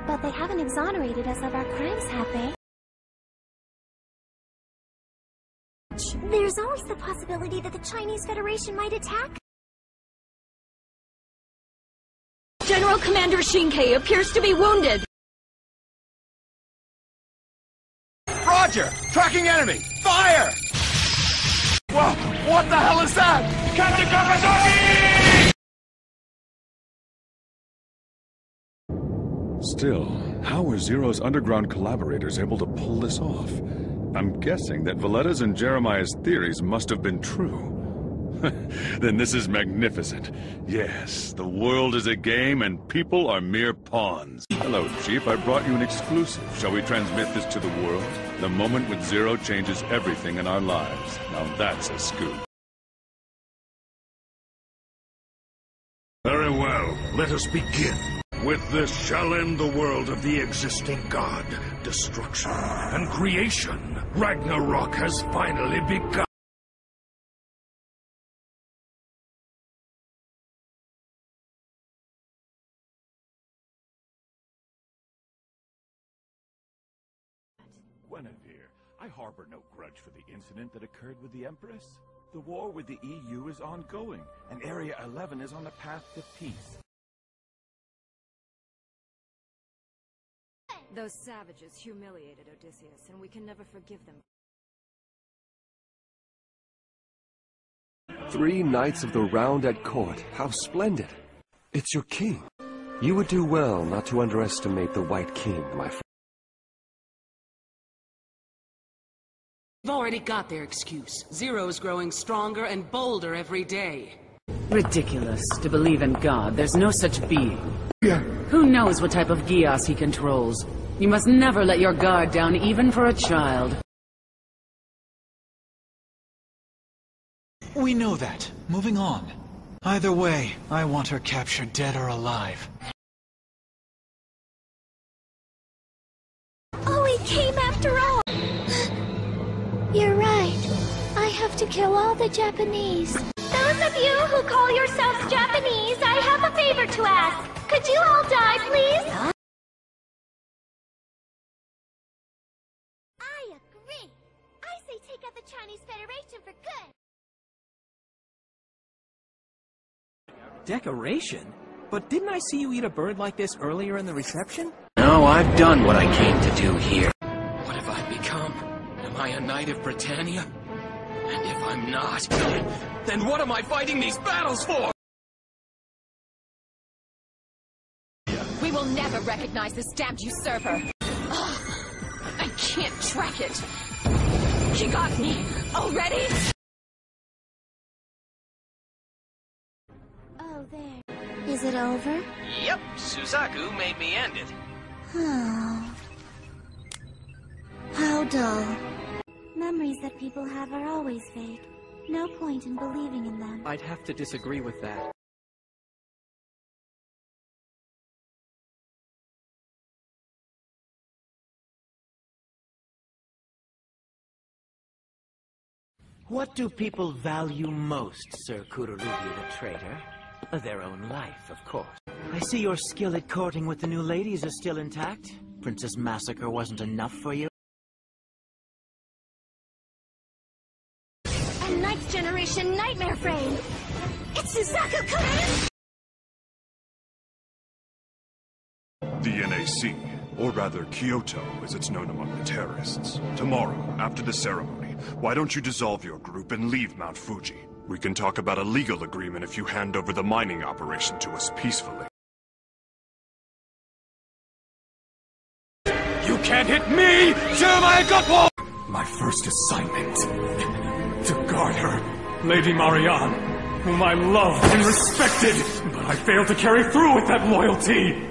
But they haven't exonerated us of our crimes, have they? There's always the possibility that the Chinese Federation might attack. General Commander Shinkei appears to be wounded. Roger! Tracking enemy! Fire! Whoa! What the hell is that? Captain Kakazaki! Still, how were Zero's underground collaborators able to pull this off? I'm guessing that Valletta's and Jeremiah's theories must have been true. Then this is magnificent. Yes, the world is a game and people are mere pawns. Hello, Chief. I brought you an exclusive. Shall we transmit this to the world? The moment with Zero changes everything in our lives. Now that's a scoop. Very well. Let us begin. With this shall end the world of the existing god, destruction and creation. Ragnarok has finally begun. Guinevere, I harbor no grudge for the incident that occurred with the Empress. The war with the EU is ongoing, and Area 11 is on the path to peace. Those savages humiliated Odysseus, and we can never forgive them. 3 knights of the round at court. How splendid. It's your king. You would do well not to underestimate the White King, my friend. They've already got their excuse. Zero's growing stronger and bolder every day. Ridiculous. To believe in God, there's no such being. Yeah. Who knows what type of geass he controls? You must never let your guard down, even for a child. We know that. Moving on. Either way, I want her captured dead or alive. Oh, he came after all! You're right. I have to kill all the Japanese. Those of you who call yourselves Japanese, I have a favor to ask. Could you all die, please? I agree. I say take out the Chinese Federation for good. Decoration? But didn't I see you eat a bird like this earlier in the reception? No, I've done what I came to do here. What have I become? Am I a knight of Britannia? And if I'm not, then what am I fighting these battles for? We will never recognize this damned usurper. Ugh, I can't track it. He got me already. Oh, there. Is it over? Yep, Suzaku made me end it. Oh. How dull. Memories that people have are always fake. No point in believing in them. I'd have to disagree with that. What do people value most, Sir Kururugi the traitor? Their own life, of course. I see your skill at courting with the new ladies is still intact. Princess Massacre wasn't enough for you? A ninth generation nightmare frame! It's Suzaku-kun! The NAC, or rather Kyoto, as it's known among the terrorists. Tomorrow, after the ceremony, why don't you dissolve your group and leave Mount Fuji? We can talk about a legal agreement if you hand over the mining operation to us peacefully. You can't hit me! Jeremiah Gutwall! My first assignment, to guard her, Lady Marianne, whom I loved and respected, but I failed to carry through with that loyalty.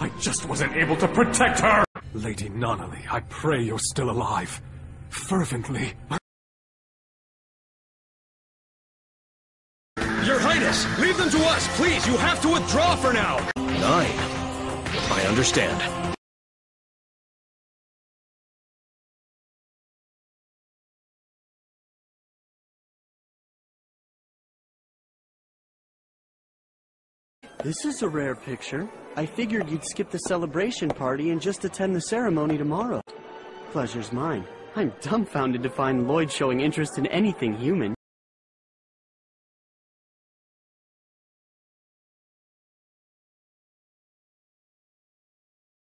I just wasn't able to protect her. Lady Nonali, I pray you're still alive. Fervently. Your Highness, leave them to us, please! You have to withdraw for now! 9. I understand. This is a rare picture. I figured you'd skip the celebration party and just attend the ceremony tomorrow. Pleasure's mine. I'm dumbfounded to find Lloyd showing interest in anything human.